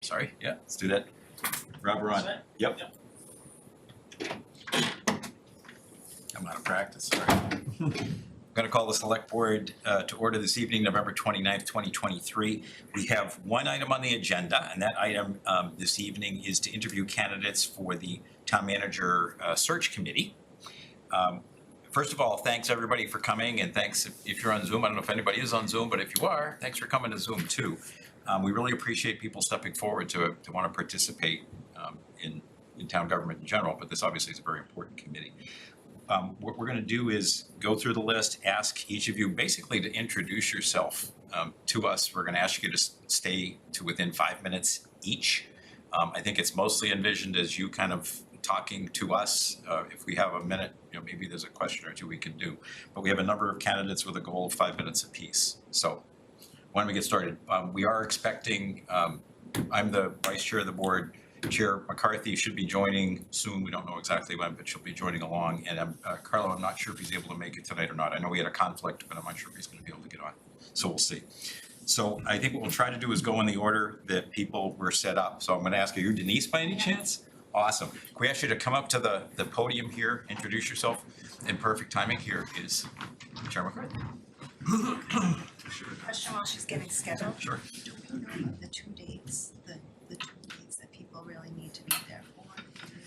Sorry, yeah, let's do that. Rob, we're on. Yep. I'm out of practice, sorry. I'm gonna call the select board to order this evening, November 29th, 2023. We have one item on the agenda, and that item this evening is to interview candidates for the town manager search committee. First of all, thanks everybody for coming, and thanks if you're on Zoom. I don't know if anybody is on Zoom, but if you are, thanks for coming to Zoom too. We really appreciate people stepping forward to want to participate in town government in general, but this obviously is a very important committee. What we're going to do is go through the list, ask each of you basically to introduce yourself to us. We're going to ask you to stay to within 5 minutes each. I think it's mostly envisioned as you kind of talking to us. If we have a minute, maybe there's a question or two we can do. But we have a number of candidates with a goal of 5 minutes apiece. So why don't we get started? We are expecting, I'm the vice chair of the board. Chair McCarthy should be joining soon. We don't know exactly when, but she'll be joining along. And Carlo, I'm not sure if he's able to make it tonight or not. I know we had a conflict, but I'm not sure if he's going to be able to get on. So we'll see. So I think what we'll try to do is go in the order that people were set up. So I'm going to ask you, you're Denise by any chance? Awesome. Can we ask you to come up to the podium here, introduce yourself? In perfect timing, here is Chair McCarthy. Question while she's getting scheduled. Sure. Do we know the two dates, the two dates that people really need to be there for?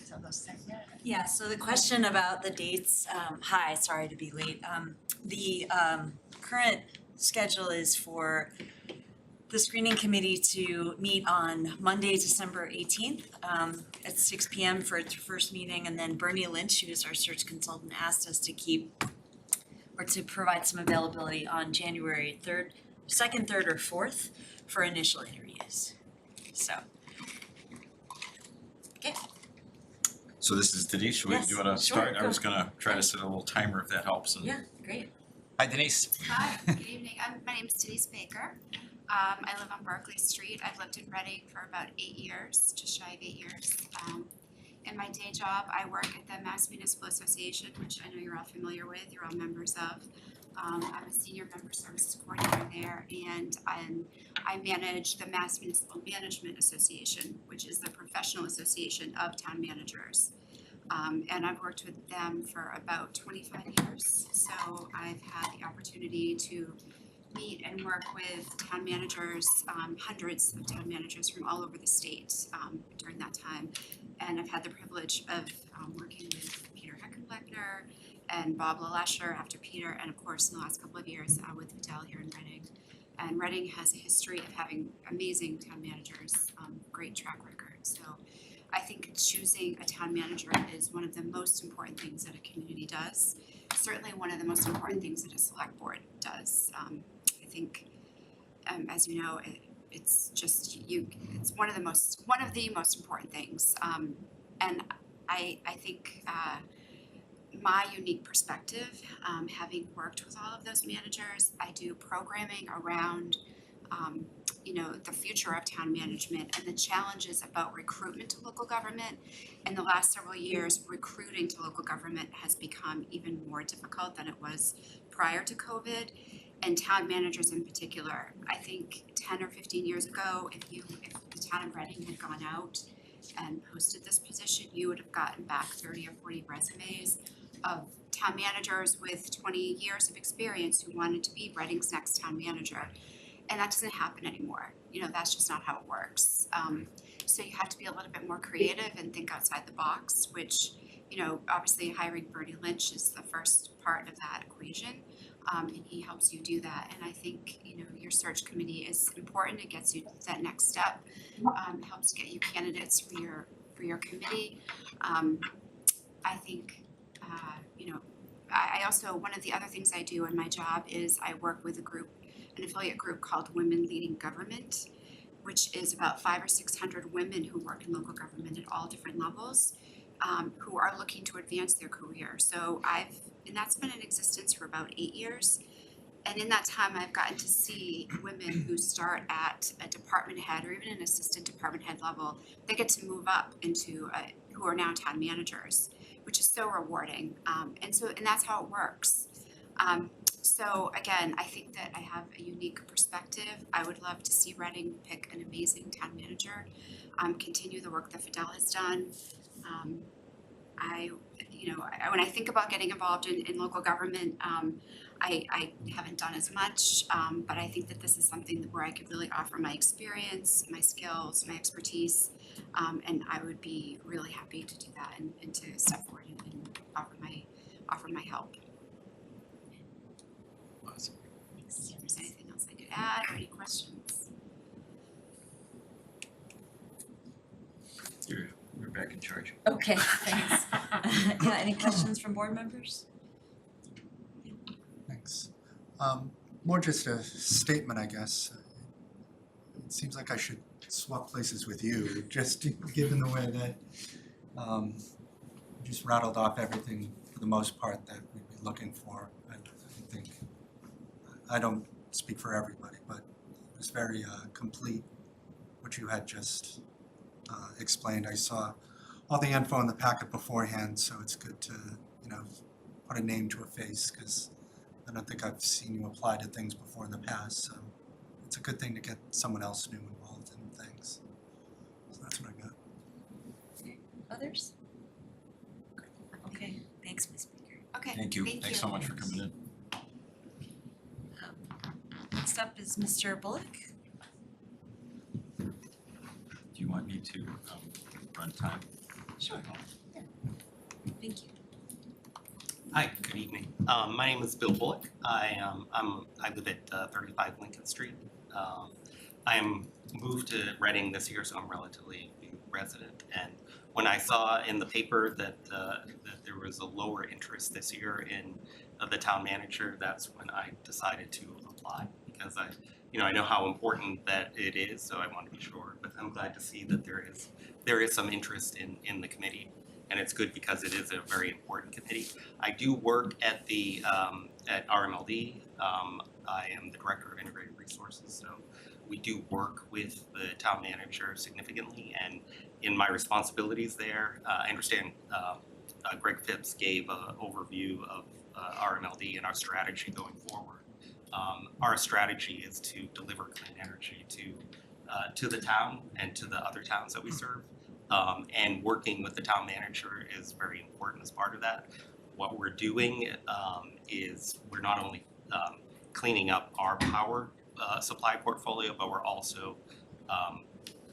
So those set yet? Yeah, so the question about the dates, hi, sorry to be late. The current schedule is for the screening committee to meet on Monday, December 18th at 6 p.m. for its first meeting, and then Bernie Lynch, who is our search consultant, asked us to to provide some availability on January 3rd, 2nd, 3rd, or 4th for initial interviews. So, okay. So this is Denise. Do Yes, you want to sure, start? I go. was going to try to set a little timer if that helps. And... Yeah, great. Hi, Denise. Hi, good evening. My name is Denise Baker. I live on Berkeley Street. I've lived in Reading for about 8 years, just shy of 8 years. In my day job, I work at the Mass Municipal Association, which I know you're all familiar with, you're all members of. I'm a senior member services coordinator there, and I manage the Mass Municipal Management Association, which is the professional association of town managers. And I've worked with them for about 25 years, so I've had the opportunity to meet and work with town managers, hundreds of town managers from all over the state during that time. And I've had the privilege of working with Peter Heckenbleckner and Bob LaLesher after Peter, and of course in the last couple of years with Vidal here in Reading. And Reading has a history of having amazing town managers, great track record. So I think choosing a town manager is one of the most important things that a community does. Certainly one of the most important things that a select board does. I think, as you know, it's just it's one of the most important things. And I think my unique perspective, having worked with all of those managers, I do programming around the future of town management and the challenges about recruitment to local government. In the last several years, recruiting to local government has become even more difficult than it was prior to COVID. And town managers in particular, I think 10 or 15 years ago, if the town of Reading had gone out and posted this position, you would have gotten back 30 or 40 resumes of town managers with 20 years of experience who wanted to be Reading's next town manager. And that doesn't happen anymore. That's just not how it works. So you have to be a little bit more creative and think outside the box, which, obviously hiring Bernie Lynch is the first part of that equation. And he helps you do that. And I think, your search committee is important. It gets you to that next step, helps get you candidates for your committee. I think, I also, one of the other things I do in my job is I work with an affiliate group called Women Leading Government, which is about 500 or 600 women who work in local government at all different levels, who are looking to advance their career. So and that's been in existence for about 8 years. And in that time, I've gotten to see women who start at a department head or even an assistant department head level. They get to move up into who are now town managers, which is so rewarding. And that's how it works. So again, I think that I have a unique perspective. I would love to see Reading pick an amazing town manager, continue the work that Fidel has done. When I think about getting involved in local government, I haven't done as much, but I think that this is something where I could really offer my experience, my skills, my expertise, and I would be really happy to do that and to step forward and offer my help. Awesome. If there's anything else I could add or any questions? You're back in charge. Okay, thanks. Yeah, any questions from board members? Thanks. More just a statement, I guess. It seems like I should swap places with you, just given the way that you just rattled off everything for the most part that we'd be looking for. I think, I don't speak for everybody, but it was very complete what you had just explained. I saw all the info in the packet beforehand, so it's good to, put a name to a face, because I don't think I've seen you apply to things before in the past, so it's a good thing to get someone else new involved in things. So that's what I got. Others? Okay, thanks, Ms. Baker. Okay, Thank you. Thanks so much for coming in. Next up is Mr. Bullock. Do you want me to run time? Sure. Thank you. Hi, good evening. My name is Bill Bullock. I live at 35 Lincoln Street. I am moved to Reading this year, so I'm relatively new resident. And when I saw in the paper that there was a lower interest this year in the town manager, that's when I decided to apply, because I know how important that it is, so I want to be sure. But I'm glad to see that there is some interest in the committee. And it's good because it is a very important committee. I do work at the at RMLD. I am the director of integrated resources, so we do work with the town manager significantly. And in my responsibilities there, I understand Greg Phipps gave an overview of RMLD and our strategy going forward. Our strategy is to deliver clean energy to the town and to the other towns that we serve. And working with the town manager is very important as part of that. What we're doing is we're not only cleaning up our power supply portfolio, but we're also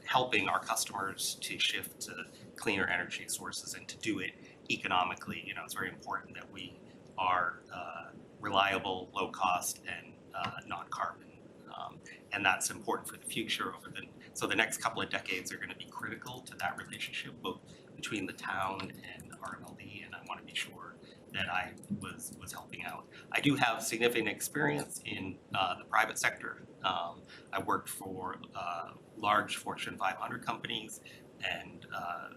helping our customers to shift to cleaner energy sources and to do it economically. It's very important that we are reliable, low cost, and non-carbon. And that's important for the future so the next couple of decades are going to be critical to that relationship, both between the town and RMLD, and I want to be sure that I was helping out. I do have significant experience in the private sector. I worked for large Fortune 500 companies, and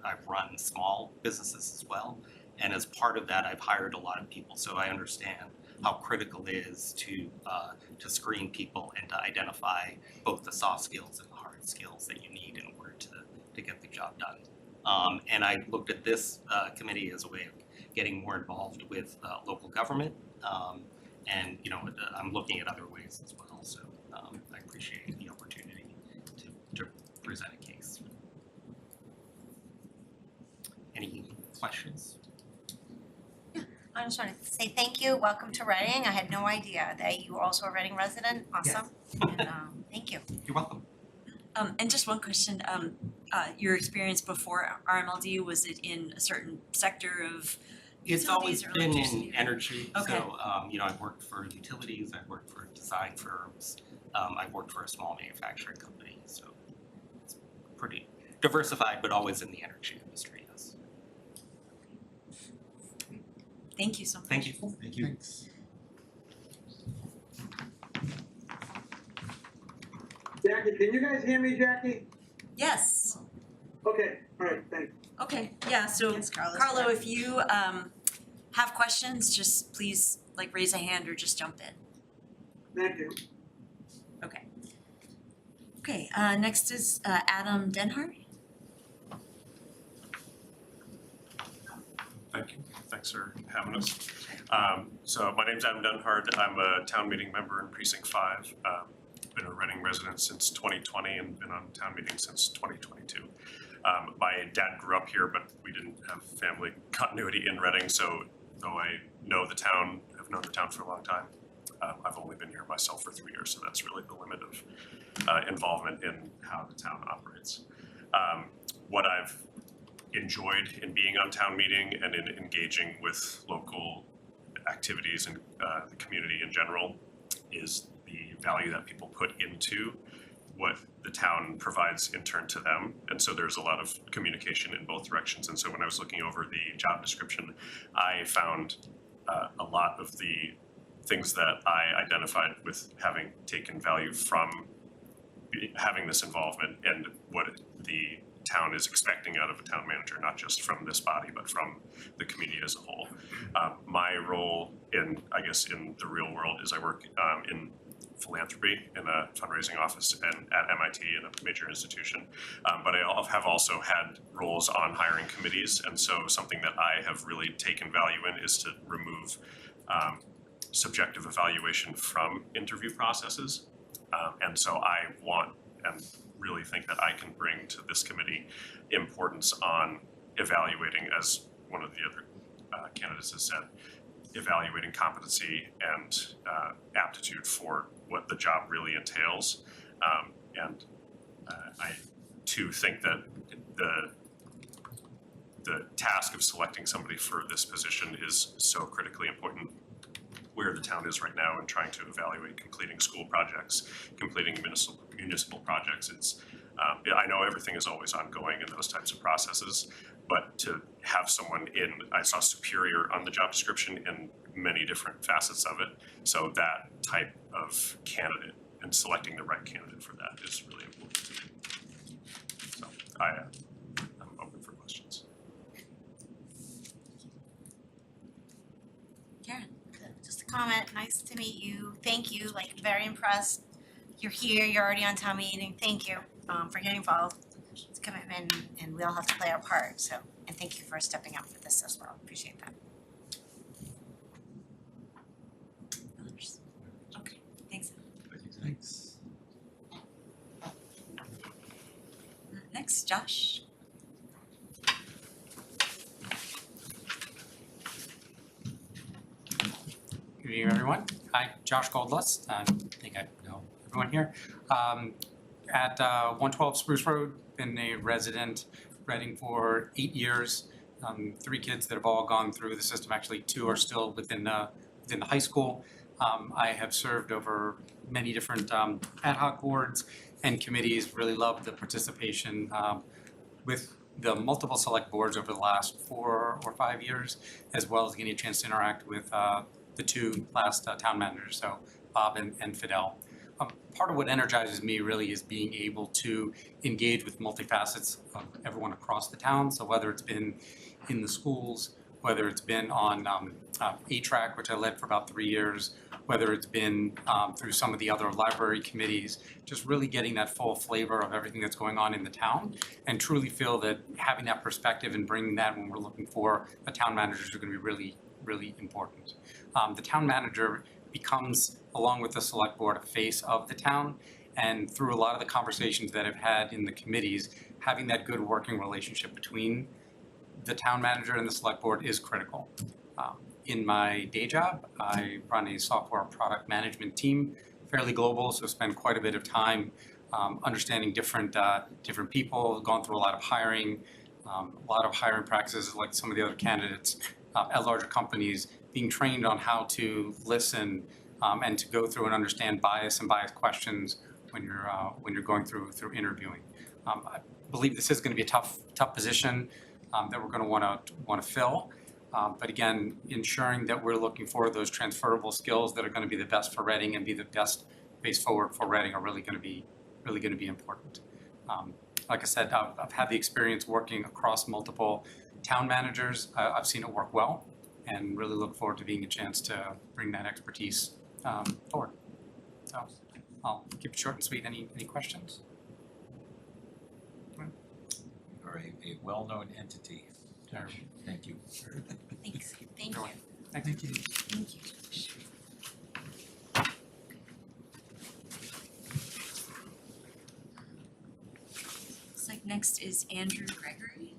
I've run small businesses as well. And as part of that, I've hired a lot of people, so I understand how critical it is to screen people and to identify both the soft skills and the hard skills that you need in order to get the job done. And I looked at this committee as a way of getting more involved with local government, and I'm looking at other ways as well. So I appreciate the opportunity to present a case. Any questions? I just wanted to say thank you, welcome to Reading. I had no idea that you were also a Reading resident, awesome. And thank you. You're welcome. And just one question, your experience before RMLD, was it in a certain sector of It's always utilities or been electricity? in energy. Okay. So, I've worked for utilities, I've worked for design firms, I've worked for a small manufacturing company. So it's pretty diversified, but always in the energy industry, yes. Thank you so much. Thank you. Thank you. Thanks. Jackie, can you guys hear me, Jackie? Yes, Okay, all right, thanks. okay, yeah, so Yes, Carlos. Carlo, if you have questions, just please raise a hand or just jump in. Thank you. Okay. Okay, next is Adam Denhart. Thank you. Thanks for having us. So my name's Adam Dunhard. I'm a town meeting member in Precinct 5. Been a Reading resident since 2020 and been on town meeting since 2022. My dad grew up here, but we didn't have family continuity in Reading, so though I know the town, have known the town for a long time, I've only been here myself for 3 years, so that's really the limit of involvement in how the town operates. What I've enjoyed in being on town meeting and in engaging with local activities and the community in general is the value that people put into what the town provides in turn to them. And so there's a lot of communication in both directions. And so when I was looking over the job description, I found a lot of the things that I identified with having taken value from having this involvement and what the town is expecting out of a town manager, not just from this body, but from the community as a whole. My role in the real world is I work in philanthropy in a fundraising office and at MIT in a major institution. But I have also had roles on hiring committees. And so something that I have really taken value in is to remove subjective evaluation from interview processes. And so I want and really think that I can bring to this committee importance on evaluating, as one of the other candidates has said, evaluating competency and aptitude for what the job really entails. I too think that the task of selecting somebody for this position is so critically important where the town is right now and trying to evaluate completing school projects, completing municipal projects. It's I know everything is always ongoing in those types of processes, but to have someone I saw superior on the job description in many different facets of it. So that type of candidate and selecting the right candidate for that is really important to me. So I'm open for questions. Karen? Just a comment, nice to meet you, thank you, like very impressed. You're here, you're already on town meeting, thank you for getting involved. It's a commitment and we all have to play our part, so, and thank you for stepping up for this as well, appreciate that. Others? Okay, thanks. Thanks. Next, Josh. Good evening, everyone. Hi, Josh Goldlust. I think I know everyone here. At 112 Spruce Road, been a resident, Reading for 8 years. 3 kids that have all gone through the system. Actually, 2 are still within the high school. I have served over many different ad hoc boards and committees. Really loved the participation with the multiple select boards over the last 4 or 5 years, as well as getting a chance to interact with the 2 last town managers, so Bob and Fidel. Part of what energizes me really is being able to engage with multifacets of everyone across the town. So whether it's been in the schools, whether it's been on ATRAC, which I led for about 3 years, whether it's been through some of the other library committees, just really getting that full flavor of everything that's going on in the town, and truly feel that having that perspective and bringing that when we're looking for a town manager is going to be really, really important. The town manager becomes, along with the select board, a face of the town, and through a lot of the conversations that I've had in the committees, having that good working relationship between the town manager and the select board is critical. In my day job, I run a software product management team, fairly global, so spend quite a bit of time understanding different people, gone through a lot of hiring practices like some of the other candidates at larger companies, being trained on how to listen and to go through and understand bias and bias questions when you're going through interviewing. I believe this is going to be a tough position that we're going to want to fill. But again, ensuring that we're looking for those transferable skills that are going to be the best for Reading and be the best face forward for Reading are really going to be important. Like I said, I've had the experience working across multiple town managers. I've seen it work well, and really look forward to being a chance to bring that expertise forward. So I'll keep it short and sweet. Any questions? You're a well-known entity. Thank you. Thanks, thank you. Thank you. Thank you, Josh. Looks like next is Andrew Gregory.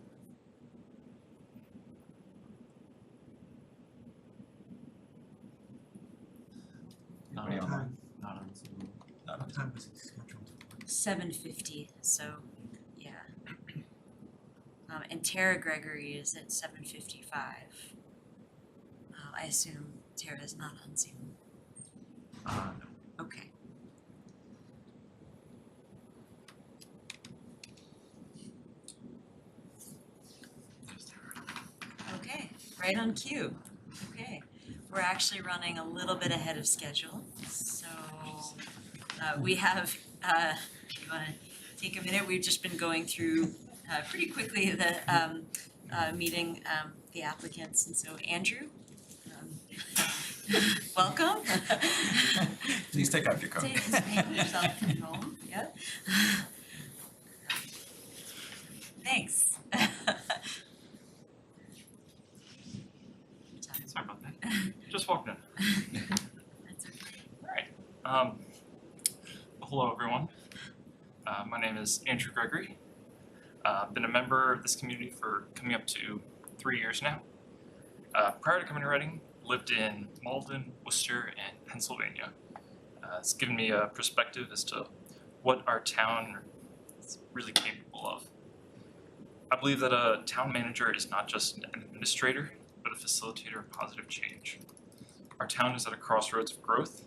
Anybody What online? time, Not on. what time was it scheduled? 7:50, so, yeah. And Tara Gregory is at 7:55. I assume Tara is not on Zoom. Okay. Okay, right on cue. Okay, we're actually running a little bit ahead of schedule, so we have, you wanna take a minute? We've just been going through pretty quickly the meeting the applicants, and so Andrew, welcome. Please take off your coat. Make yourself at home, yep. Thanks. Sorry about that. Just walked in. That's okay. Hello, everyone. My name is Andrew Gregory. I've been a member of this community for coming up to 3 years now. Prior to coming to Reading, lived in Malden, Worcester, and Pennsylvania. It's given me a perspective as to what our town is really capable of. I believe that a town manager is not just an administrator, but a facilitator of positive change. Our town is at a crossroads of growth,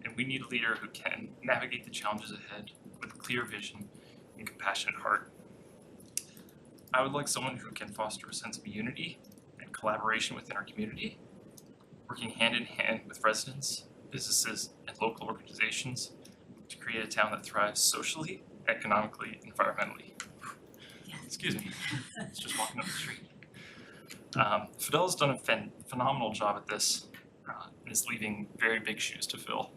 and we need a leader who can navigate the challenges ahead with a clear vision and compassionate heart. I would like someone who can foster a sense of unity and collaboration within our community, working hand in hand with residents, businesses, and local organizations to create a town that thrives socially, economically, and environmentally. Yeah. Excuse me, it's just walking up the street. Fidel's done a phenomenal job at this and is leaving very big shoes to fill.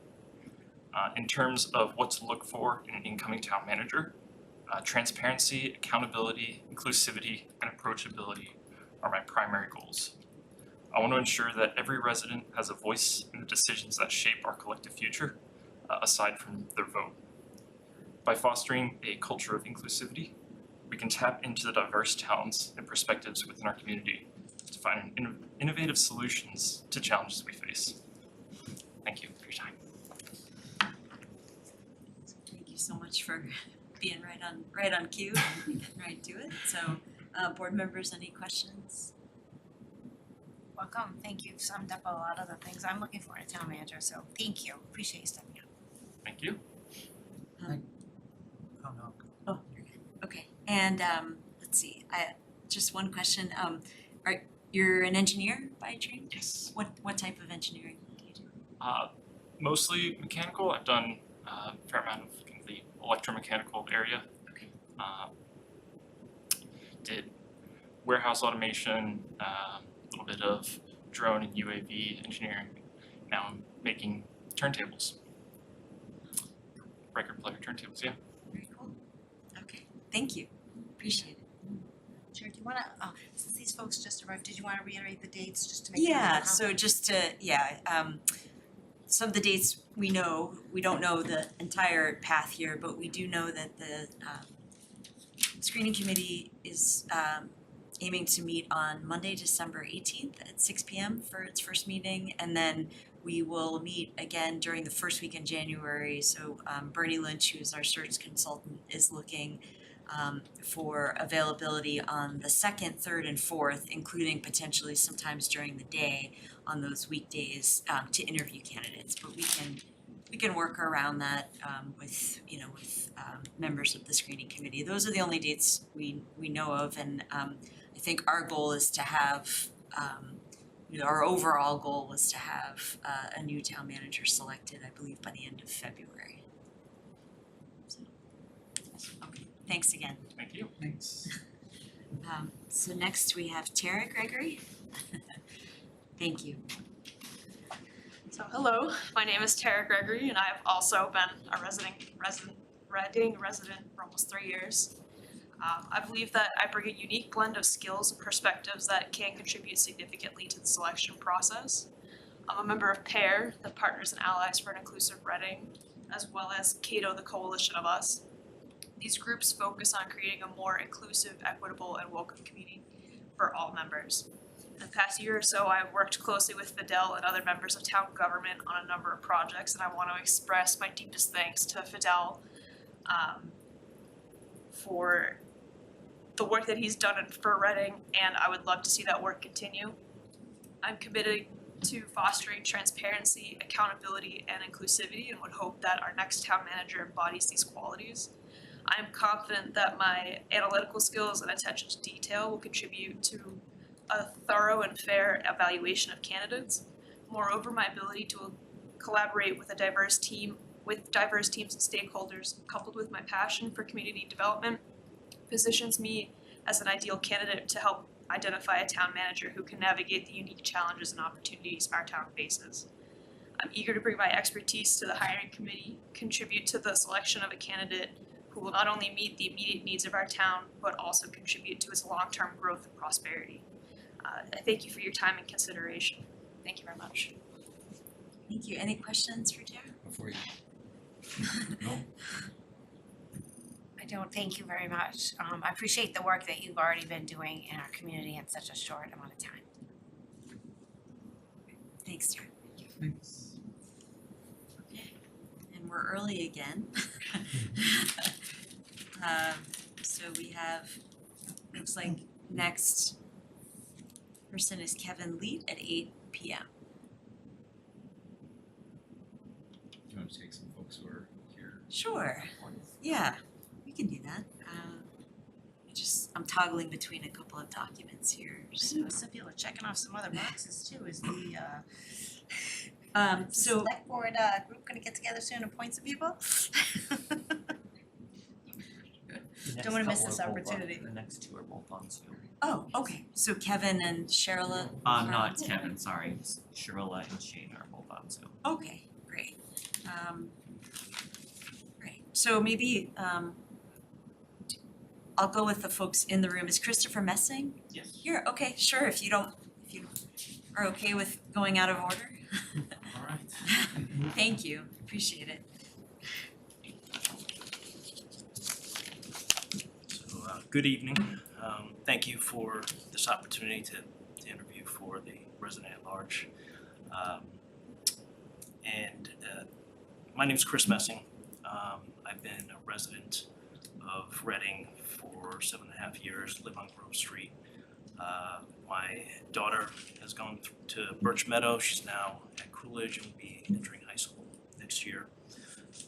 In terms of what to look for in an incoming town manager, transparency, accountability, inclusivity, and approachability are my primary goals. I want to ensure that every resident has a voice in the decisions that shape our collective future, aside from their vote. By fostering a culture of inclusivity, we can tap into the diverse talents and perspectives within our community to find innovative solutions to challenges we face. Thank you for your time. Thank you so much for being right on cue and getting right to it. So, board members, any questions? Welcome, thank you, you've summed up a lot of the things I'm looking for in a town manager, so thank you, appreciate you stepping up. Thank you. Oh, no. Oh, you're good. Okay, and let's see. Just one question. You're an engineer by trade? Yes. What type of engineering do you do? Mostly mechanical. I've done a fair amount of the electromechanical area. Okay. Did warehouse automation, a little bit of drone and UAV engineering. Now I'm making turntables. Record player turntables, yeah. Very cool. Okay, thank you. Appreciate it. Sure, do you wanna, since these folks just arrived, did you wanna reiterate the dates just to make sure? Yeah, so just to, some of the dates we know, we don't know the entire path here, but we do know that the screening committee is aiming to meet on Monday, December 18th at 6 p.m. for its first meeting, and then we will meet again during the first week in January. So Bernie Lynch, who is our search consultant, is looking for availability on the 2nd, 3rd, and 4th, including potentially sometimes during the day on those weekdays to interview candidates. But we can work around that with members of the screening committee. Those are the only dates we know of, and I think our goal is to have our overall goal was to have a new town manager selected, I believe, by the end of February. So, okay, thanks again. Thank you. Thanks. So next we have Tara Gregory. Thank you. So hello, my name is Tara Gregory and I've also been a Reading resident for almost 3 years. I believe that I bring a unique blend of skills and perspectives that can contribute significantly to the selection process. I'm a member of PAIR, the Partners and Allies for an Inclusive Reading, as well as Cato, the Coalition of Us. These groups focus on creating a more inclusive, equitable, and welcome community for all members. In the past year or so, I've worked closely with Fidel and other members of town government on a number of projects, and I want to express my deepest thanks to Fidel for the work that he's done for Reading, and I would love to see that work continue. I'm committed to fostering transparency, accountability, and inclusivity, and would hope that our next town manager embodies these qualities. I am confident that my analytical skills and attention to detail will contribute to a thorough and fair evaluation of candidates. Moreover, my ability to collaborate with diverse teams and stakeholders, coupled with my passion for community development, positions me as an ideal candidate to help identify a town manager who can navigate the unique challenges and opportunities our town faces. I'm eager to bring my expertise to the hiring committee, contribute to the selection of a candidate who will not only meet the immediate needs of our town, but also contribute to its long-term growth and prosperity. I thank you for your time and consideration. Thank you very much. Thank you. Any questions for Tara? Before you. I don't, thank you very much. I appreciate the work that you've already been doing in our community in such a short amount of time. Thanks, Tara. Thanks. Okay, and we're early again. So we have, looks like next person is Kevin Leet at 8 p.m. Do you want to take some folks who are here? Sure, yeah, we can do that. I'm toggling between a couple of documents here, so. Some people are checking off some other boxes too. Is the So, select board group gonna get together soon and appoint some people? Don't wanna miss this opportunity. The next two are both on Zoom. oh, okay, so Kevin and Sherla. Not Kevin, sorry, Sherilla and Shane are both on Zoom. Okay, great. Great, so maybe I'll go with the folks in the room. Is Christopher Messing Yes. here? Okay, sure, if you are okay with going out of order. All right. Thank you, appreciate it. So, good evening. Thank you for this opportunity to interview for the resident at large. My name's Chris Messing. I've been a resident of Reading for 7.5 years, live on Grove Street. My daughter has gone to Birch Meadow. She's now at Coolidge and will be entering high school next year.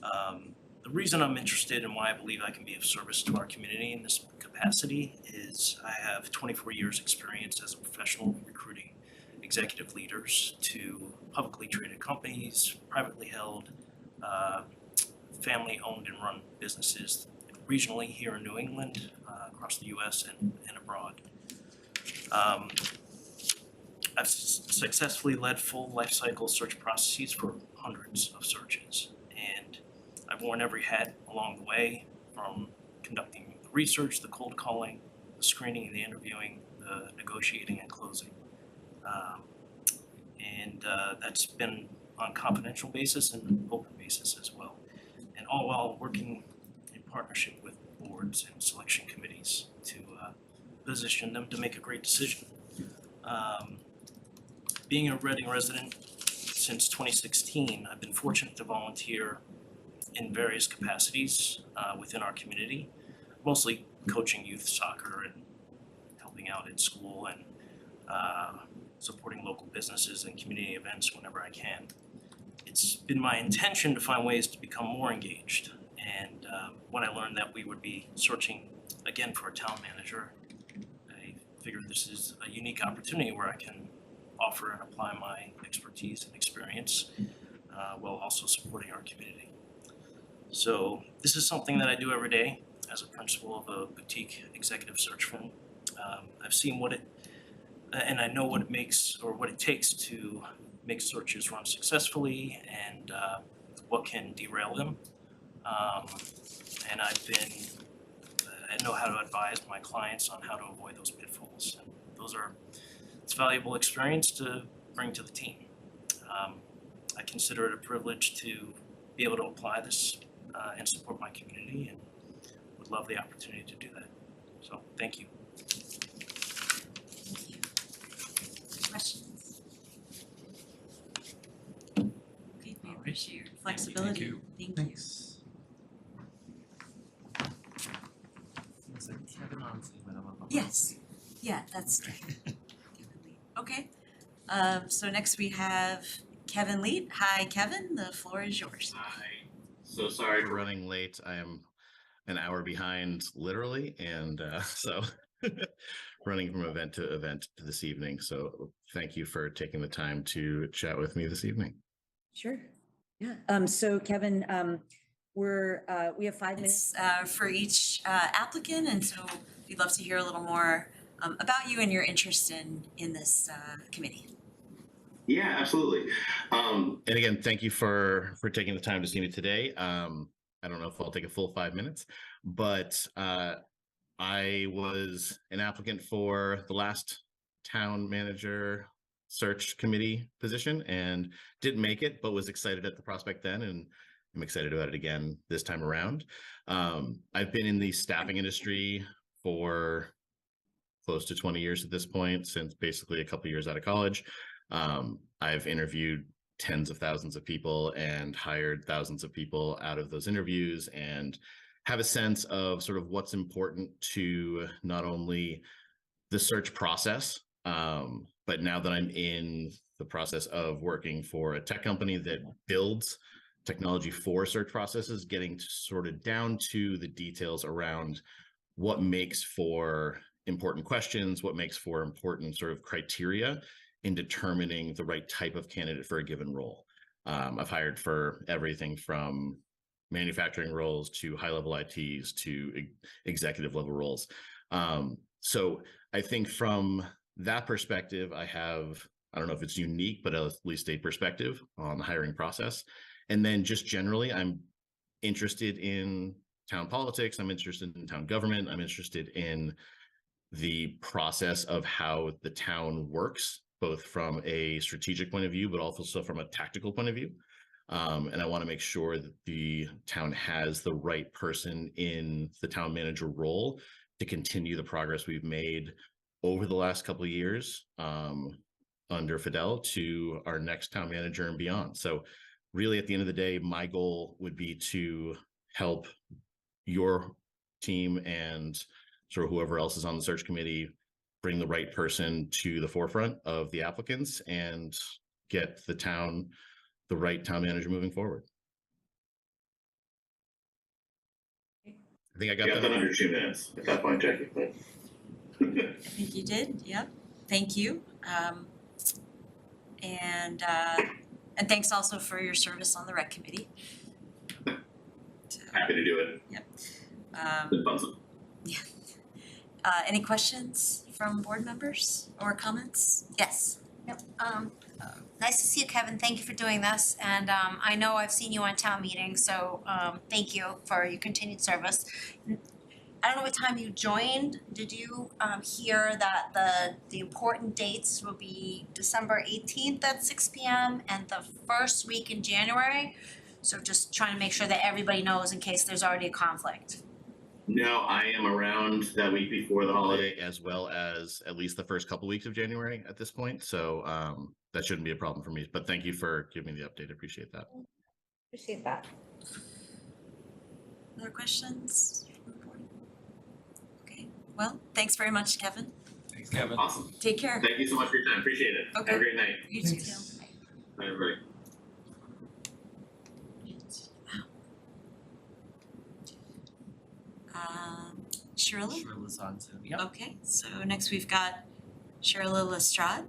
The reason I'm interested and why I believe I can be of service to our community in this capacity is I have 24 years experience as a professional recruiting executive leaders to publicly traded companies, privately held, family owned and run businesses regionally here in New England, across the US and abroad. I've successfully led full life cycle search processes for hundreds of searches, and I've worn every hat along the way, from conducting the research, the cold calling, the screening, the interviewing, the negotiating and closing. That's been on confidential basis and open basis as well, and all while working in partnership with boards and selection committees to position them to make a great decision. Being a Reading resident since 2016, I've been fortunate to volunteer in various capacities within our community, mostly coaching youth soccer and helping out at school and supporting local businesses and community events whenever I can. It's been my intention to find ways to become more engaged, and when I learned that we would be searching again for a town manager, I figured this is a unique opportunity where I can offer and apply my expertise and experience while also supporting our community. So this is something that I do every day as a principal of a boutique executive search firm. I've seen and I know what it makes or what it takes to make searches run successfully and what can derail them. And I've been and know how to advise my clients on how to avoid those pitfalls. And it's valuable experience to bring to the team. I consider it a privilege to be able to apply this and support my community, and would love the opportunity to do that. So thank you. Thank you. Questions? Okay, we appreciate your flexibility. Thank you. Thanks. Yes, yeah, that's right. Okay, so next we have Kevin Leet. Hi, Kevin, the floor is yours. Hi. So sorry for running late. I am an hour behind, literally, and so running from event to event this evening. So thank you for taking the time to chat with me this evening. Sure. Yeah. So Kevin, we have 5 minutes for each applicant, and so we'd love to hear a little more about you and your interest in this committee. Yeah, absolutely. And again, thank you for taking the time to see me today. I don't know if I'll take a full 5 minutes, but I was an applicant for the last town manager search committee position and didn't make it, but was excited at the prospect then, and I'm excited about it again this time around. I've been in the staffing industry for close to 20 years at this point, since basically a couple years out of college. I've interviewed tens of thousands of people and hired thousands of people out of those interviews, and have a sense of sort of what's important to not only the search process, but now that I'm in the process of working for a tech company that builds technology for search processes, getting sort of down to the details around what makes for important questions, what makes for important sort of criteria in determining the right type of candidate for a given role. I've hired for everything from manufacturing roles to high-level ITs to executive level roles. So I think from that perspective, I don't know if it's unique, but at least a perspective on the hiring process. And then just generally, I'm interested in town politics. I'm interested in town government. I'm interested in the process of how the town works, both from a strategic point of view, but also from a tactical point of view. And I want to make sure that the town has the right person in the town manager role to continue the progress we've made over the last couple of years under Fidel to our next town manager and beyond. So really, at the end of the day, my goal would be to help your team and sort of whoever else is on the search committee bring the right person to the forefront of the applicants and get the town, the right town manager moving forward. I think I got that under 2 minutes at that point, Jackie. I think you did. Yep. Thank you. And thanks also for your service on the rec committee. Happy to do it. Yep. Been fun. Yeah. Any questions from board members or comments? Yes. Yep. Nice to see you, Kevin. Thank you for doing this. And I know I've seen you on town meetings, so thank you for your continued service. I don't know what time you joined. Did you hear that the important dates will be December 18th at 6 p.m. and the first week in January? So just trying to make sure that everybody knows in case there's already a conflict. No, I am around that week before the holiday, as well as at least the first couple weeks of January at this point. So that shouldn't be a problem for me. But thank you for giving me the update. I appreciate that. Appreciate that. Other questions from the board? Okay. Well, thanks very much, Kevin. Thanks, Kevin. Awesome. Take care. Thank you so much for your time. Appreciate it. Okay. Have a great night. You too. Thanks. Bye, everybody. Shirley? Shirley's on Zoom, yep. Okay, so next we've got Shirley Lestrade.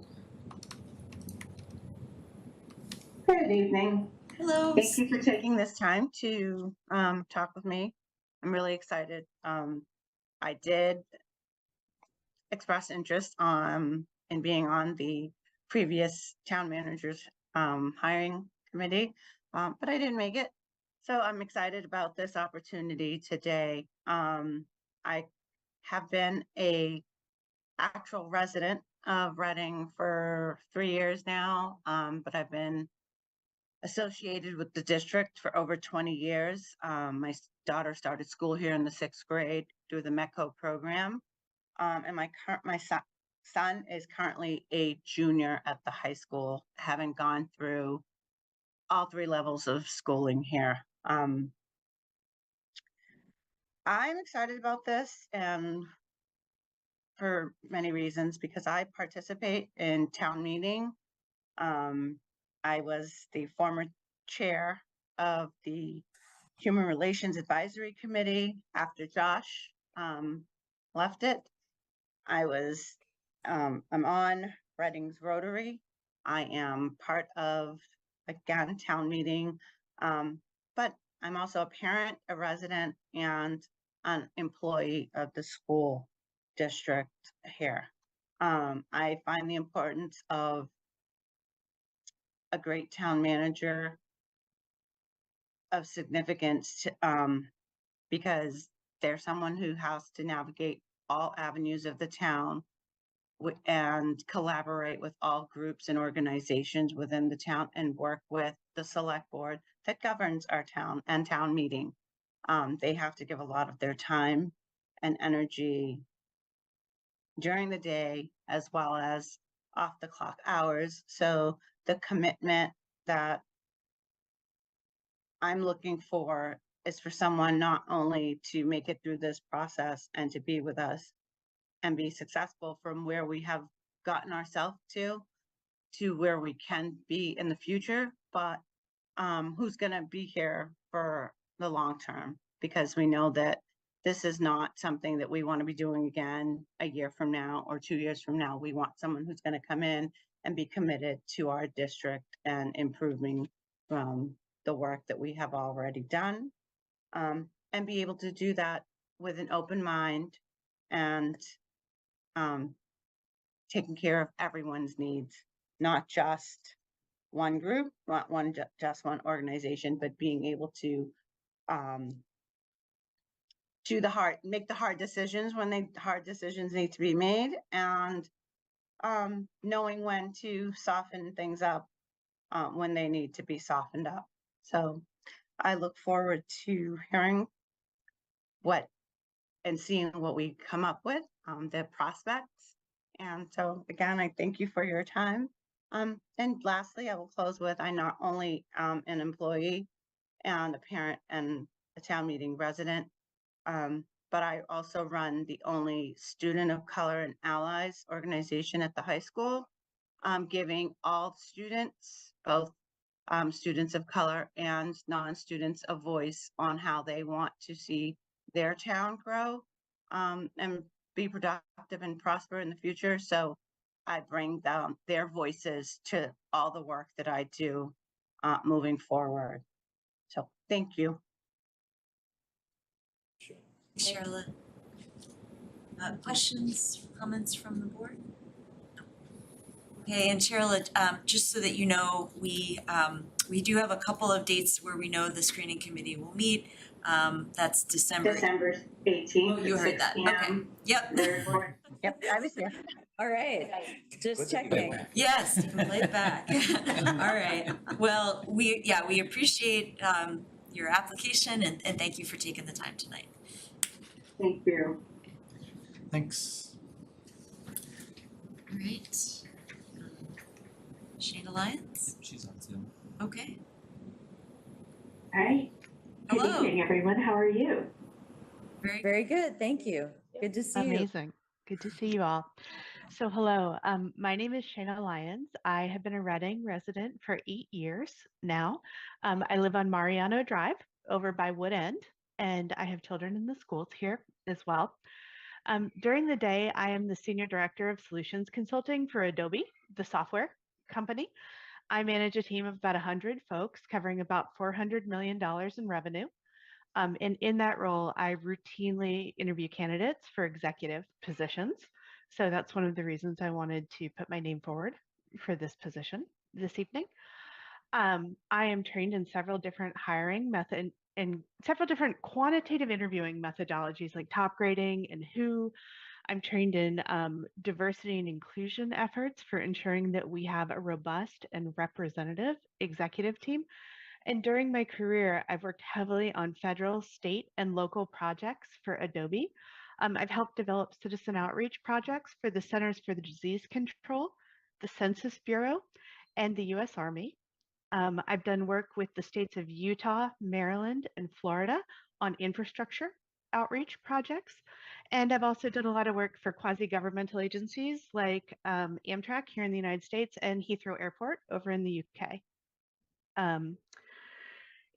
Good evening. Hello. Thank you for taking this time to talk with me. I'm really excited. I did express interest in being on the previous town manager's hiring committee, but I didn't make it. So I'm excited about this opportunity today. I have been a actual resident of Reading for 3 years now, but I've been associated with the district for over 20 years. My daughter started school here in the 6th grade through the METCO program. And my son is currently a junior at the high school, having gone through all 3 levels of schooling here. I'm excited about this and for many reasons, because I participate in town meeting. I was the former chair of the Human Relations Advisory Committee after Josh left it. I'm on Reading's Rotary. I am part of, again, town meeting, but I'm also a parent, a resident, and an employee of the school district here. I find the importance of a great town manager of significance because they're someone who has to navigate all avenues of the town and collaborate with all groups and organizations within the town and work with the select board that governs our town and town meeting. They have to give a lot of their time and energy during the day as well as off the clock hours. So the commitment that I'm looking for is for someone not only to make it through this process and to be with us and be successful from where we have gotten ourselves to where we can be in the future, but who's going to be here for the long term, because we know that this is not something that we want to be doing again a year from now or 2 years from now. We want someone who's going to come in and be committed to our district and improving the work that we have already done, and be able to do that with an open mind and taking care of everyone's needs, not just one group, not just one organization, but being able to make the hard decisions when hard decisions need to be made, and knowing when to soften things up when they need to be softened up. So I look forward to hearing and seeing what we come up with, the prospects. And so again, I thank you for your time. And lastly, I will close with, I not only am an employee and a parent and a town meeting resident, but I also run the only Student of Color and Allies organization at the high school, giving all students, both students of color and non-students, a voice on how they want to see their town grow and be productive and prosper in the future. So I bring their voices to all the work that I do moving forward. So thank you. Charlotte. Questions, comments from the board? Okay, and Charlotte, just so that you know, we do have a couple of dates where we know the screening committee will meet. That's December 18th. Oh, you heard that, okay, yep. Yep, I was here. All right, just checking. Yes, you can play it back. All right, well, we appreciate your application and thank you for taking the time tonight. Thank you. Thanks. All right. Shane Alliance? She's on Zoom. Okay. All right. Good Hello. evening, everyone. How are you? Very good, thank you. Good to see you. Amazing. Good to see you all. So hello, my name is Shayna Lyons. I have been a Reading resident for 8 years now. I live on Mariano Drive over by Wood End, and I have children in the schools here as well. During the day, I am the Senior Director of Solutions Consulting for Adobe, the software company. I manage a team of about 100 folks covering about $400 million in revenue. And in that role, I routinely interview candidates for executive positions. So that's one of the reasons I wanted to put my name forward for this position this evening. I am trained in several different hiring method and several different quantitative interviewing methodologies like top grading and who. I'm trained in diversity and inclusion efforts for ensuring that we have a robust and representative executive team. And during my career, I've worked heavily on federal, state, and local projects for Adobe. I've helped develop citizen outreach projects for the Centers for the Disease Control, the Census Bureau, and the US Army. I've done work with the states of Utah, Maryland, and Florida on infrastructure outreach projects. And I've also done a lot of work for quasi-governmental agencies like Amtrak here in the United States and Heathrow Airport over in the UK.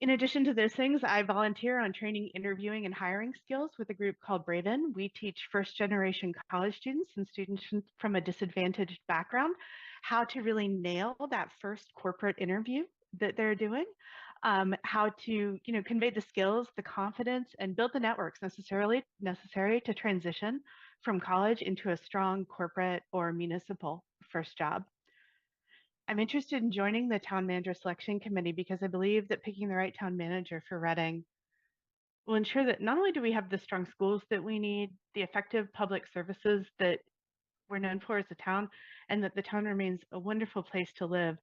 In addition to those things, I volunteer on training, interviewing, and hiring skills with a group called Braven. We teach first-generation college students and students from a disadvantaged background how to really nail that first corporate interview that they're doing, how to convey the skills, the confidence, and build the networks necessary to transition from college into a strong corporate or municipal first job. I'm interested in joining the town manager selection committee because I believe that picking the right town manager for Reading will ensure that not only do we have the strong schools that we need, the effective public services that we're known for as a town, and that the town remains a wonderful place to live,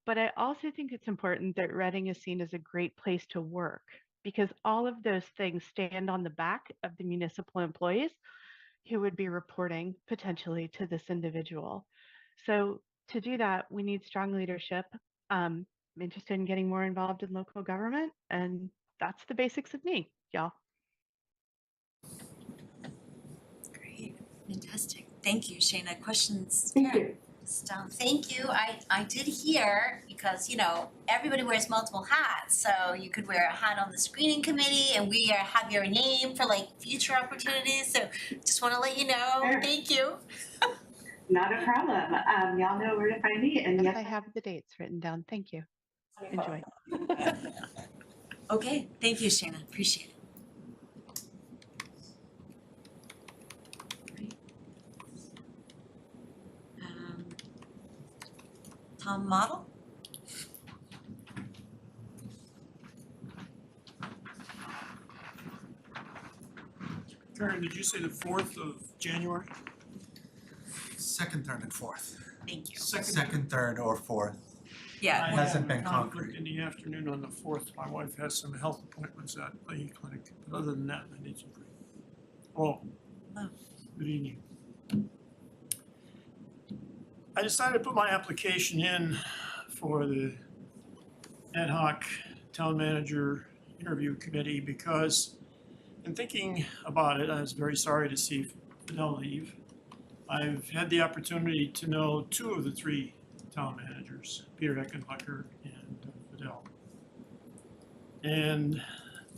but I also think it's important that Reading is seen as a great place to work because all of those things stand on the back of the municipal employees who would be reporting potentially to this individual. So to do that, we need strong leadership. I'm interested in getting more involved in local government, and that's the basics of me, y'all. Great, fantastic. Thank you, Shayna. Questions? Thank you. Thank you. I did hear, because everybody wears multiple hats, so you could wear a hat on the screening committee, and we have your name for future opportunities. So just want to let you know. Sure. Thank you. Not a problem. Y'all know where to find me, and Yes, yes, I have the dates written down. Thank you. Enjoy. Okay, thank you, Shayna. Appreciate it. Great. Tom Model? Karen, did you say the 4th of January? Second, third, and fourth. Thank you. Second, third, or fourth. Yeah. I Hasn't have been a conflict concrete. in the afternoon on the 4th. My wife has some health appointments at the clinic, but other than that, I need some break. Oh, Oh. good evening. I decided to put my application in for the ad hoc town manager interview committee because in thinking about it, I was very sorry to see Fidel leave. I've had the opportunity to know 2 of the 3 town managers, Peter Eckenbecker and Fidel. And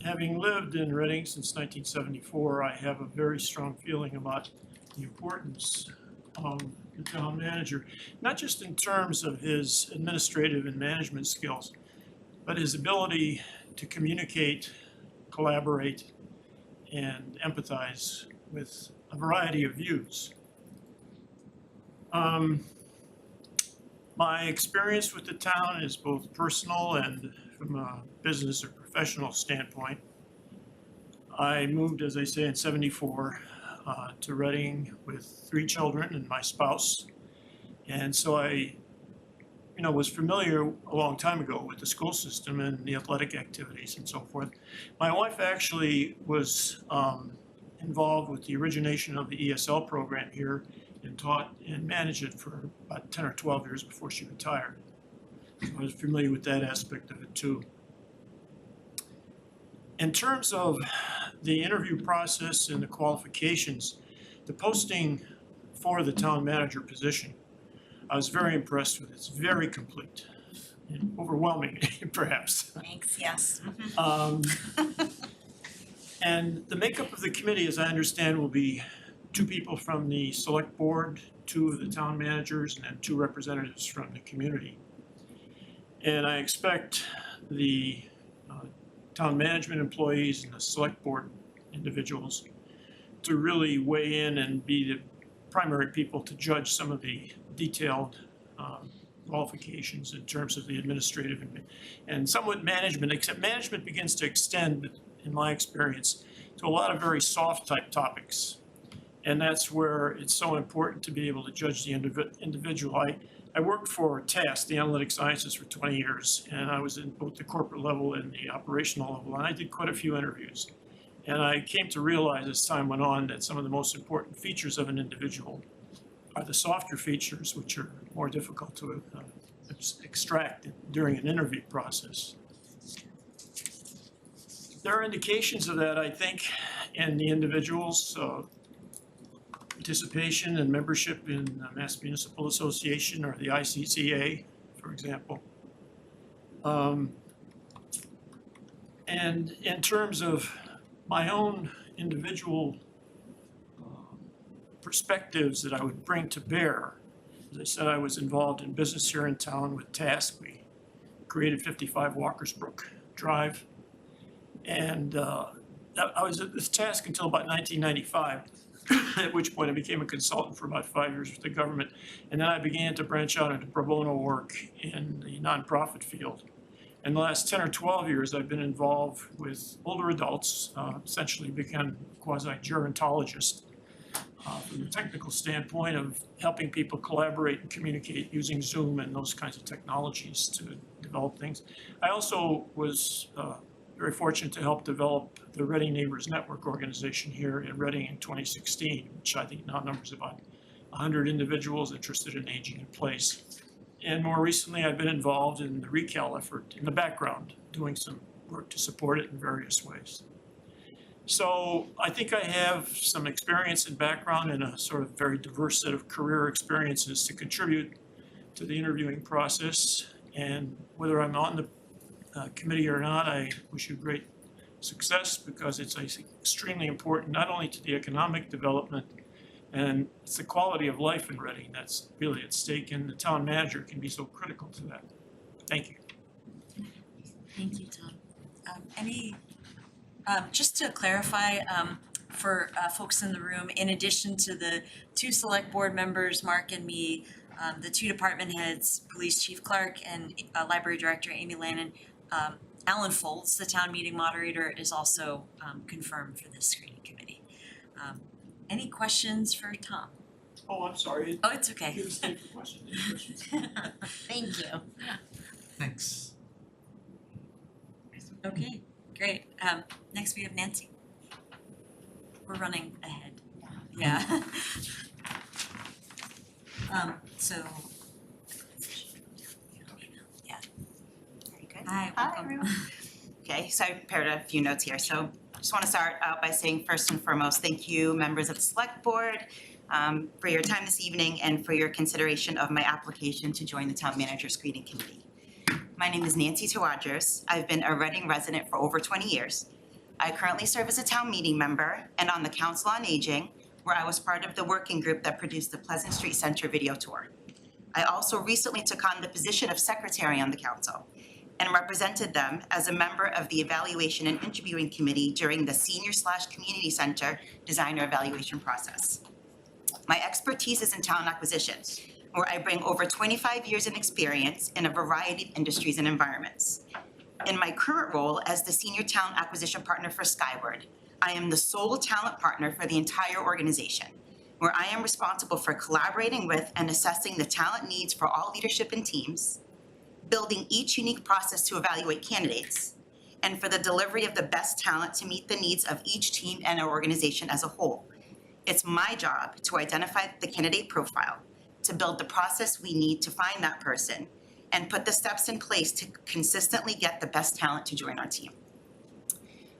having lived in Reading since 1974, I have a very strong feeling about the importance of the town manager, not just in terms of his administrative and management skills, but his ability to communicate, collaborate, and empathize with a variety of views. My experience with the town is both personal and from a business or professional standpoint. I moved, as I say, in '74 to Reading with 3 children and my spouse. And so I was familiar a long time ago with the school system and the athletic activities and so forth. My wife actually was involved with the origination of the ESL program here and taught and managed it for about 10 or 12 years before she retired. So I was familiar with that aspect of it too. In terms of the interview process and the qualifications, the posting for the town manager position, I was very impressed with it. It's very complete, and overwhelming perhaps. Thanks, yes. And the makeup of the committee, as I understand, will be 2 people from the select board, 2 of the town managers, and then 2 representatives from the community. And I expect the town management employees and the select board individuals to really weigh in and be the primary people to judge some of the detailed qualifications in terms of the administrative and somewhat management, except management begins to extend, in my experience, to a lot of very soft type topics. And that's where it's so important to be able to judge the individual. I worked for TASK, the Analytic Sciences, for 20 years, and I was in both the corporate level and the operational level, and I did quite a few interviews. And I came to realize as time went on that some of the most important features of an individual are the softer features, which are more difficult to extract during an interview process. There are indications of that, I think, in the individual's participation and membership in the Mass Municipal Association or the ICCA, for example. And in terms of my own individual perspectives that I would bring to bear, as I said, I was involved in business here in town with TASK. We created 55 Walkersbrook Drive. And I was at this TASK until about 1995, at which point I became a consultant for about 5 years with the government. And then I began to branch out into pro bono work in the nonprofit field. In the last 10 or 12 years, I've been involved with older adults, essentially become quasi-gerontologist from the technical standpoint of helping people collaborate and communicate using Zoom and those kinds of technologies to develop things. I also was very fortunate to help develop the Reading Neighbors Network organization here in Reading in 2016, which I think now numbers about 100 individuals interested in aging in place. And more recently, I've been involved in the ReCal effort in the background, doing some work to support it in various ways. So I think I have some experience and background in a sort of very diverse set of career experiences to contribute to the interviewing process. And whether I'm on the committee or not, I wish you great success, because it's extremely important not only to the economic development, and it's the quality of life in Reading that's really at stake, and the town manager can be so critical to that. Thank you. Thank you, Tom. Just to clarify, for folks in the room, in addition to the 2 select board members, Mark and me, the 2 department heads, Police Chief Clark and Library Director Amy Lannon, Alan Foltz, the town meeting moderator, is also confirmed for this screening committee. Any questions for Tom? Oh, I'm sorry. Oh, it's okay. Give us time for questions. Thank you. Thanks. Okay, great. Next we have Nancy. We're running ahead. Yeah. So. Yeah. Very good. Hi, Hi, welcome. everyone. Okay, so I prepared a few notes here. So I just want to start out by saying first and foremost, thank you, members of the Select Board, for your time this evening and for your consideration of my application to join the Town Manager Screening Committee. My name is Nancy Tawadros. I've been a Reading resident for over 20 years. I currently serve as a town meeting member and on the Council on Aging, where I was part of the working group that produced the Pleasant Street Center video tour. I also recently took on the position of secretary on the council and represented them as a member of the Evaluation and Interviewing Committee during the Senior/Community Center Designer Evaluation process. My expertise is in talent acquisition, where I bring over 25 years in experience in a variety of industries and environments. In my current role as the Senior Talent Acquisition Partner for Skyward, I am the sole talent partner for the entire organization, where I am responsible for collaborating with and assessing the talent needs for all leadership and teams, building each unique process to evaluate candidates, and for the delivery of the best talent to meet the needs of each team and our organization as a whole. It's my job to identify the candidate profile, to build the process we need to find that person, and put the steps in place to consistently get the best talent to join our team.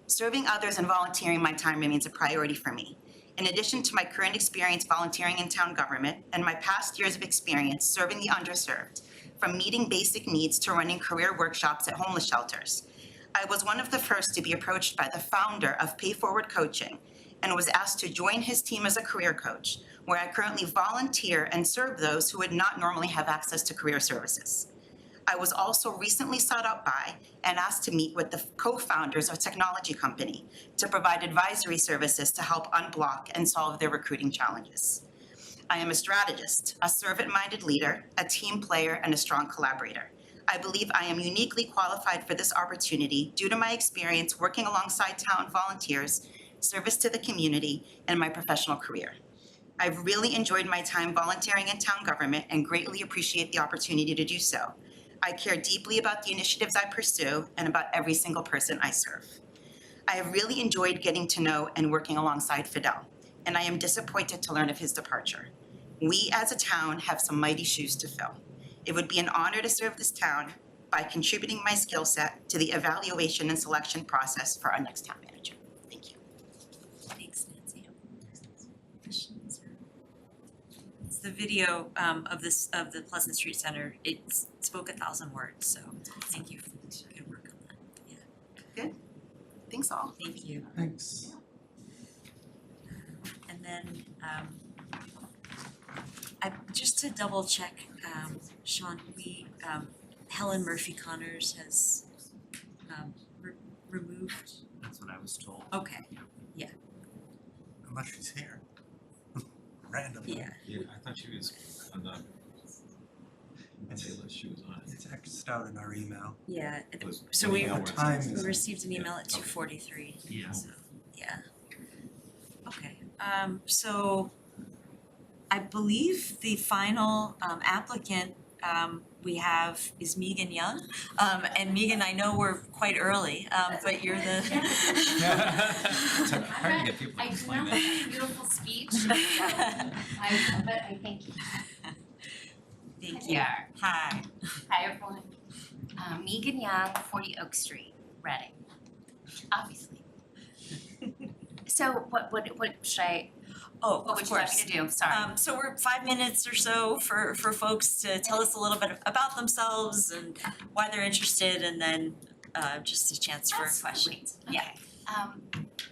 Serving others and volunteering my time remains a priority for me. In addition to my current experience volunteering in town government and my past years of experience serving the underserved, from meeting basic needs to running career workshops at homeless shelters, I was one of the first to be approached by the founder of Pay Forward Coaching and was asked to join his team as a career coach, where I currently volunteer and serve those who would not normally have access to career services. I was also recently sought out by and asked to meet with the co-founders of a technology company to provide advisory services to help unblock and solve their recruiting challenges. I am a strategist, a servant-minded leader, a team player, and a strong collaborator. I believe I am uniquely qualified for this opportunity due to my experience working alongside town volunteers, service to the community, and my professional career. I've really enjoyed my time volunteering in town government and greatly appreciate the opportunity to do so. I care deeply about the initiatives I pursue and about every single person I serve. I have really enjoyed getting to know and working alongside Fidel, and I am disappointed to learn of his departure. We as a town have some mighty shoes to fill. It would be an honor to serve this town by contributing my skill set to the evaluation and selection process for our next town manager. Thank you. Thanks, Nancy. Questions? It's the video of the Pleasant Street Center. It spoke 1,000 words, so thank you for the good work on that. Yeah. Good. Thanks all. Thank you. Thanks. And then just to double check, Sean, Helen Murphy Connors has removed. That's what I was told. Okay, yeah, Unless she's here. Randomly. yeah. Yeah, I thought she was on the list she was on. It's Xed out in our email. Yeah, Was- so we What time is we it? received an email at 2:43. Yeah. So, yeah. Okay, so I believe the final applicant we have is Megan Young. And Megan, I know we're quite early, but you're the. It's hard to get people to I do explain not that. have a beautiful speech, but I thank you. Thank you. Yeah. Hi. Hi, everyone. Megan Young, 40 Oak Street, Reading, obviously. So what should I, Oh, what of would you like course. me to do? Sorry. So we're 5 minutes or so for folks to tell us a little bit about themselves and why they're interested, and then just a chance for questions. Yeah.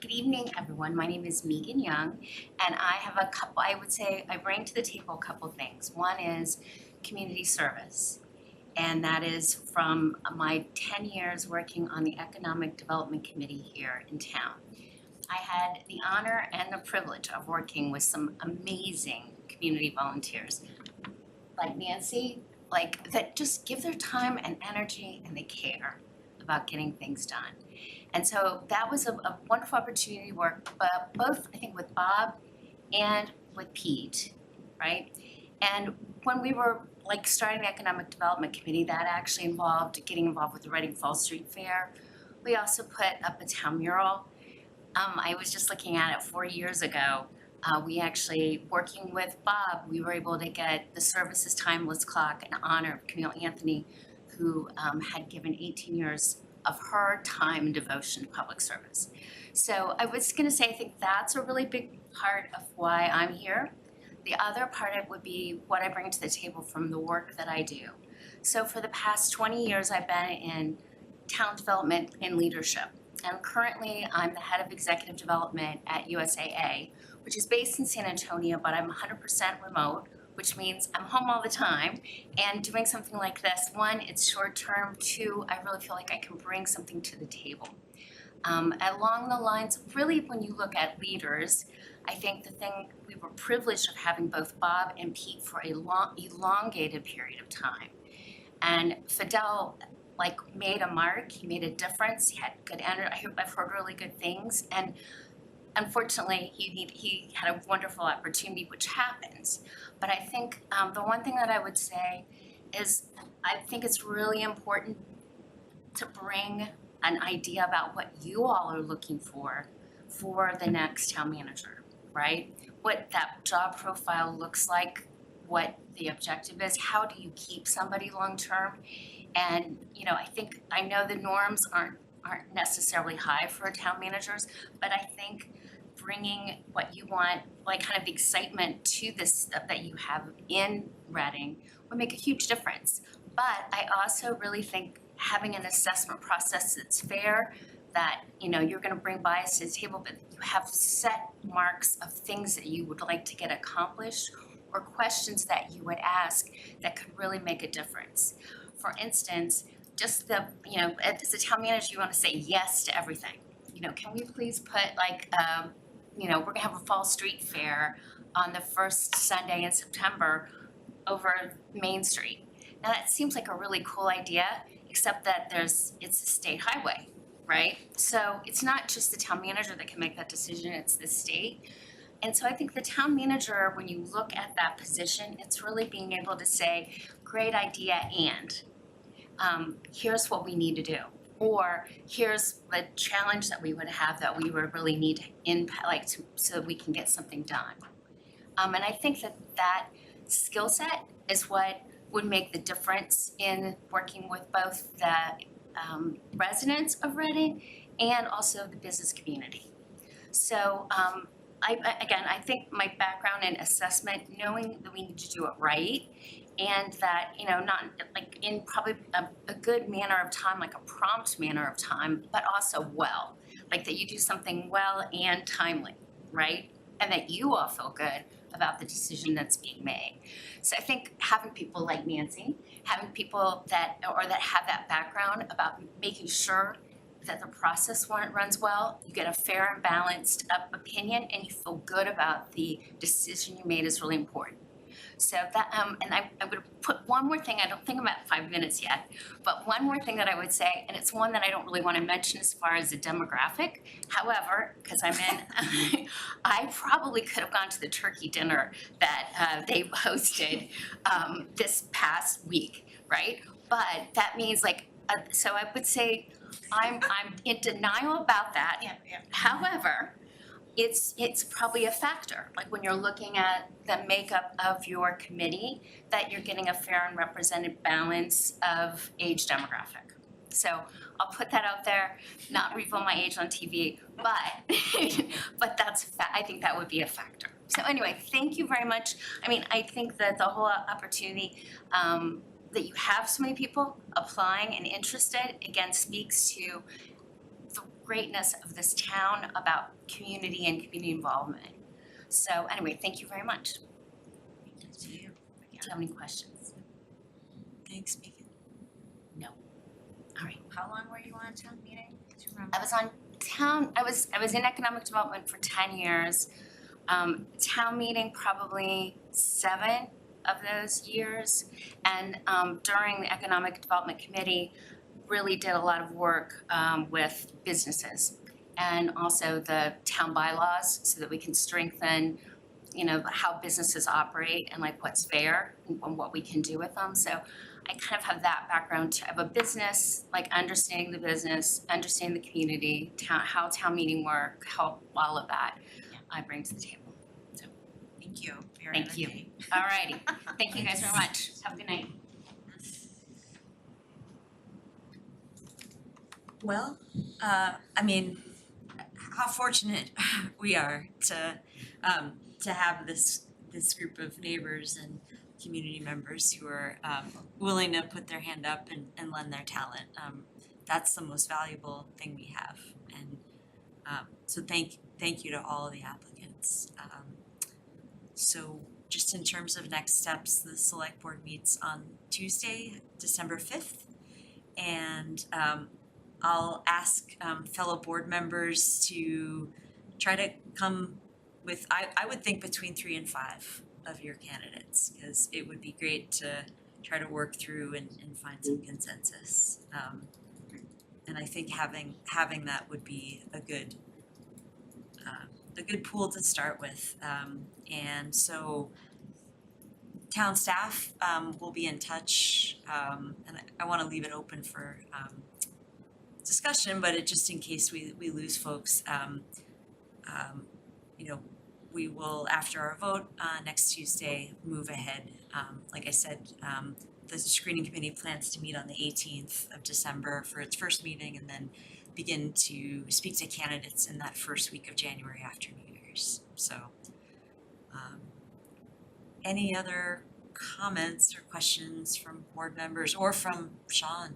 Good evening, everyone. My name is Megan Young, and I have a couple, I would say, I bring to the table a couple things. One is community service, and that is from my 10 years working on the Economic Development Committee here in town. I had the honor and the privilege of working with some amazing community volunteers, like Nancy, like that just give their time and energy and they care about getting things done. And so that was a wonderful opportunity to work, but both I think with Bob and with Pete, right? And when we were like starting the Economic Development Committee, that actually involved getting involved with the Reading Fall Street Fair. We also put up a town mural. I was just looking at it 4 years ago. We actually, working with Bob, we were able to get the Services Timeless Clock in honor of Camille Anthony, who had given 18 years of her time and devotion to public service. So I was gonna say, I think that's a really big part of why I'm here. The other part of it would be what I bring to the table from the work that I do. So for the past 20 years, I've been in town development and leadership. And currently, I'm the head of executive development at USAA, which is based in San Antonio, but I'm 100% remote, which means I'm home all the time. And doing something like this, one, it's short term. Two, I really feel like I can bring something to the table. Along the lines of really, when you look at leaders, I think the thing, we were privileged of having both Bob and Pete for a long, elongated period of time. And Fidel, like, made a mark, he made a difference, he had good energy, I've heard really good things, and unfortunately, he had a wonderful opportunity, which happens. But I think the one thing that I would say is, I think it's really important to bring an idea about what you all are looking for the next town manager, right? What that job profile looks like, what the objective is, how do you keep somebody long-term? And, you know, I know the norms aren't necessarily high for town managers, but I think bringing what you want, like kind of the excitement to this stuff that you have in Reading would make a huge difference. But I also really think having an assessment process that's fair, that, you know, you're gonna bring bias to the table, but you have set marks of things that you would like to get accomplished or questions that you would ask that could really make a difference. For instance, just the, you know, as a town manager, you want to say yes to everything. You know, can we please put like we're gonna have a fall street fair on the first Sunday in September over Main Street. Now, that seems like a really cool idea, except that it's a state highway, right? So it's not just the town manager that can make that decision, it's the state. And so I think the town manager, when you look at that position, it's really being able to say, great idea, and here's what we need to do. Or here's the challenge that we would have that we would really need so that we can get something done. And I think that skill set is what would make the difference in working with both the residents of Reading and also the business community. So I think my background in assessment, knowing that we need to do it right, and that, not like in probably a good manner of time, like a prompt manner of time, but also well, like that you do something well and timely, right? And that you all feel good about the decision that's being made. So I think having people like Nancy, having people that have that background about making sure that the process runs well, you get a fair and balanced opinion, and you feel good about the decision you made is really important. So that, and I would put one more thing, I don't think I'm at 5 minutes yet, but one more thing that I would say, and it's one that I don't really want to mention as far as the demographic. However, because I'm in, I probably could have gone to the turkey dinner that they hosted this past week, right? But that means so I would say I'm in denial about that. Yeah. However, it's probably a factor, like when you're looking at the makeup of your committee, that you're getting a fair and represented balance of age demographic. So I'll put that out there, not reveal my age on TV, but I think that would be a factor. So anyway, thank you very much. I mean, I think that the whole opportunity that you have so many people applying and interested, again, speaks to the greatness of this town about community and community involvement. So anyway, thank you very much. Thank you to you. Do you have any questions? Thanks, Megan. No. All right. How long were you on town meeting? Do you remember? I was on town, I was in economic development for 10 years. Town meeting probably 7 of those years. And during the economic development committee, really did a lot of work with businesses and also the town bylaws so that we can strengthen, how businesses operate and like what's fair and what we can do with them. So I kind of have that background to have a business, like understanding the business, understanding the community, how town meeting work, how all of that I bring to the table. So Thank you for your thank you. energy. All righty. Thank you guys very much. Have a good night. Well, I mean, how fortunate we are to have this group of neighbors and community members who are willing to put their hand up and lend their talent. That's the most valuable thing we have, and so thank you to all of the applicants. So just in terms of next steps, the select board meets on Tuesday, December 5th, and I'll ask fellow board members to try to come with, I would think between 3 and 5 of your candidates, because it would be great to try to work through and find some consensus. And I think having that would be a good pool to start with. And so town staff will be in touch, and I want to leave it open for discussion, but just in case we lose folks, we will, after our vote next Tuesday, move ahead. Like I said, the screening committee plans to meet on the 18th of December for its first meeting, and then begin to speak to candidates in that first week of January after New Year's. So any other comments or questions from board members or from Sean?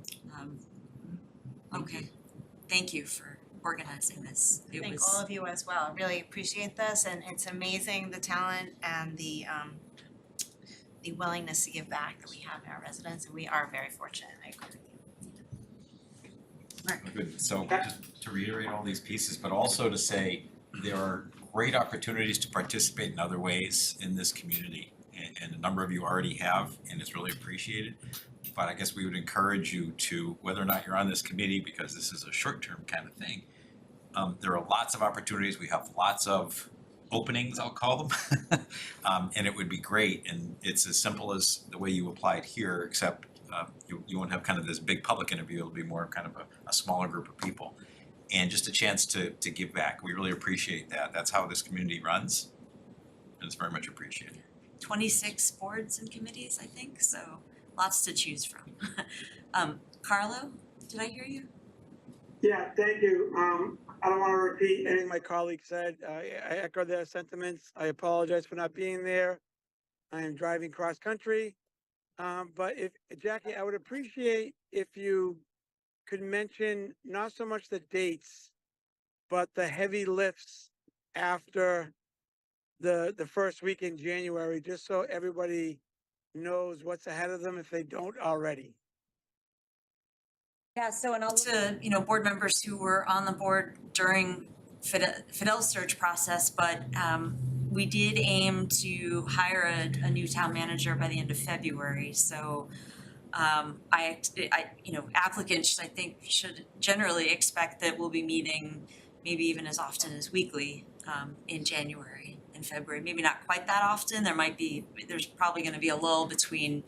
Okay, thank you for organizing this. Thank all of you as well. Really appreciate this, and it's amazing the talent and the willingness to give back that we have in our residents, and we are very fortunate. I agree with you. Good. So just to reiterate all these pieces, but also to say there are great opportunities to participate in other ways in this community. And a number of you already have, and it's really appreciated. But I guess we would encourage you to, whether or not you're on this committee, because this is a short-term kind of thing, there are lots of opportunities. We have lots of openings, I'll call them. And it would be great. And it's as simple as the way you applied here, except you won't have kind of this big public interview. It'll be more kind of a smaller group of people. And just a chance to give back. We really appreciate that. That's how this community runs. And it's very much appreciated. 26 boards and committees, I think, so lots to choose from. Carlo, did I hear you? Yeah, thank you. I don't want to repeat anything my colleague said. I echo their sentiments. I apologize for not being there. I am driving cross country. But if, Jackie, I would appreciate if you could mention not so much the dates, but the heavy lifts after the first week in January, just so everybody knows what's ahead of them if they don't already. Yeah, so and I'll to, board members who were on the board during Fidel's search process, but we did aim to hire a new town manager by the end of February. So applicants, I think, should generally expect that we'll be meeting maybe even as often as weekly in January and February. Maybe not quite that often. There's probably going to be a lull between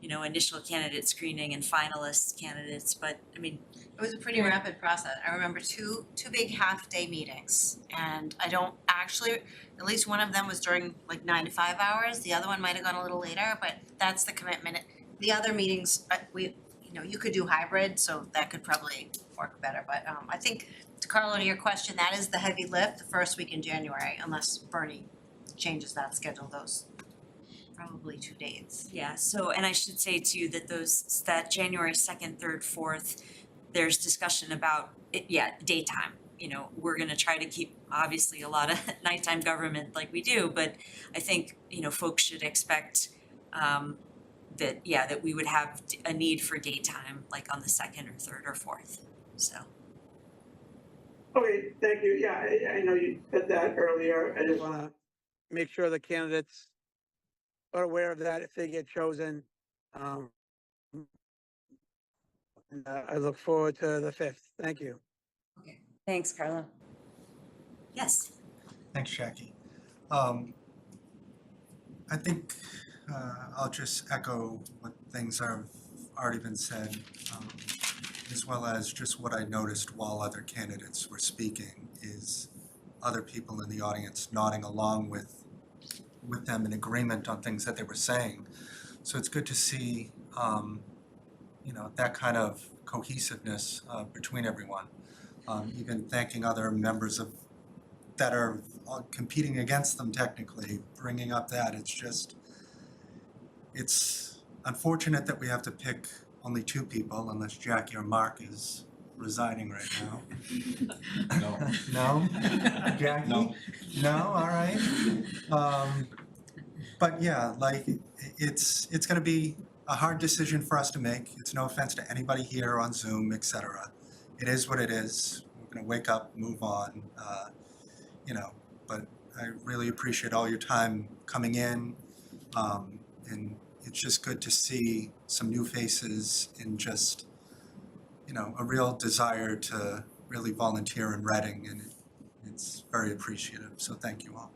initial candidate screening and finalist candidates, but I mean. It was a pretty rapid process. I remember two big half-day meetings, and I don't actually, at least one of them was during like 9 to 5 hours. The other one might have gone a little later, but that's the commitment. The other meetings, you could do hybrid, so that could probably work better. But I think, Carlo, to your question, that is the heavy lift, the first week in January, unless Bernie changes that schedule, those probably 2 dates. Yeah, so, and I should say too, that January 2nd, 3rd, 4th, there's discussion about, daytime. We're gonna try to keep, obviously, a lot of nighttime government like we do, but I think, folks should expect that we would have a need for daytime, like on the 2nd or 3rd or 4th, so. Okay, thank you. Yeah, I know you said that earlier. I just want to make sure the candidates are aware of that if they get chosen. I look forward to the 5th. Thank you. Okay. Thanks, Carla. Yes. Thanks, Jackie. I think I'll just echo what things have already been said, as well as just what I noticed while other candidates were speaking is other people in the audience nodding along with them in agreement on things that they were saying. So it's good to see, that kind of cohesiveness between everyone. Even thanking other members that are competing against them technically, bringing up that, it's unfortunate that we have to pick only 2 people, unless Jackie or Mark is resigning right now. No. No? Jackie? No. No? All right. But yeah, it's gonna be a hard decision for us to make. It's no offense to anybody here on Zoom, etc. It is what it is. We're gonna wake up, move on, but I really appreciate all your time coming in. And it's just good to see some new faces and just, a real desire to really volunteer in Reading, and it's very appreciative. So thank you all.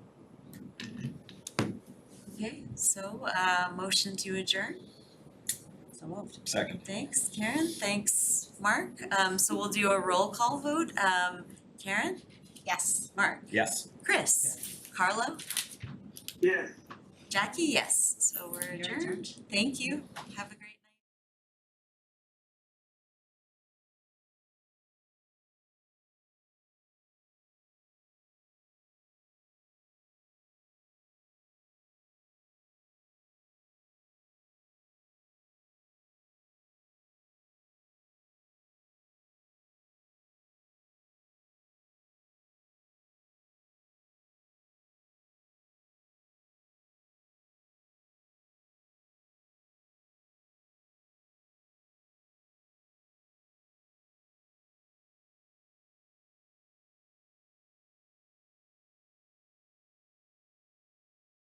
Okay, so motion to adjourn. So moved. Second. Thanks, Karen. Thanks, Mark. So we'll do a roll call vote. Karen? Yes. Mark? Yes. Chris? Carlo? Yes. Jackie? Yes. So we're adjourned. Thank you. Have a